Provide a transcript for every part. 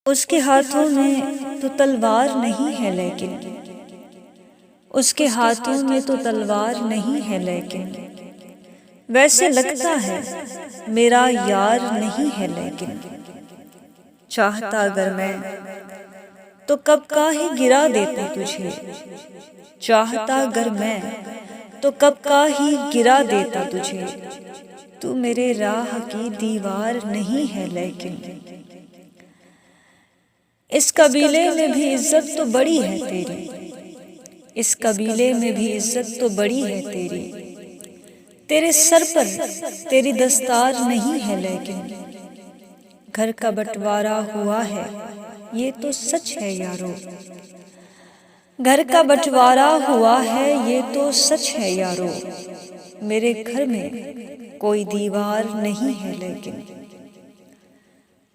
उसके हाथों में तो तलवार नहीं है लेकिन, उसके हाथों में तो तलवार नहीं है लेकिन, वैसे लगता है मेरा यार नहीं है लेकिन। चाहता अगर मैं तो कब का ही गिरा देता तुझे, चाहता अगर मैं तो कब का ही गिरा देता तुझे। तू मेरे राह की दीवार नहीं है लेकिन। इस कबीले में भी इज्जत तो बड़ी है तेरी, इस कबीले में भी इज्जत तो बड़ी है तेरी। तेरे सर पर तेरी दस्तार नहीं है लेकिन, घर का बंटवारा हुआ है ये तो सच है यारो। घर का बंटवारा हुआ है ये तो सच है यारो। मेरे घर में कोई दीवार नहीं है लेकिन।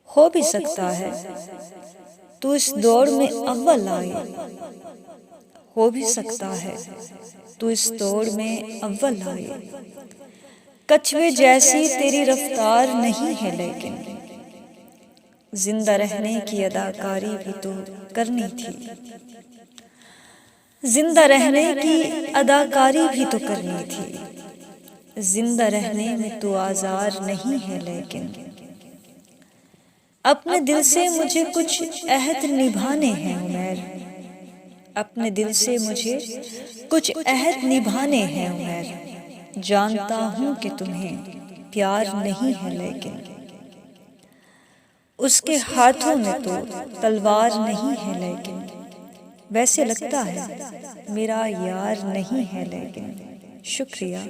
हो भी सकता है तू इस दौड़ में अव्वल आए, हो भी सकता है तू इस दौड़ में अव्वल आए। कछुए जैसी तेरी रफ्तार नहीं है लेकिन, जिंदा रहने की अदाकारी भी तो करनी थी, जिंदा रहने की अदाकारी भी तो करनी थी। जिंदा रहने में तो आज़ार नहीं है लेकिन। अपने दिल से मुझे कुछ अहद निभाने हैं उमैर, अपने दिल से मुझे कुछ अहद निभाने हैं उमैर। जानता हूँ कि तुम्हें प्यार नहीं है लेकिन, उसके हाथों में तो तलवार नहीं है लेकिन, वैसे लगता है मेरा यार नहीं है लेकिन। शुक्रिया।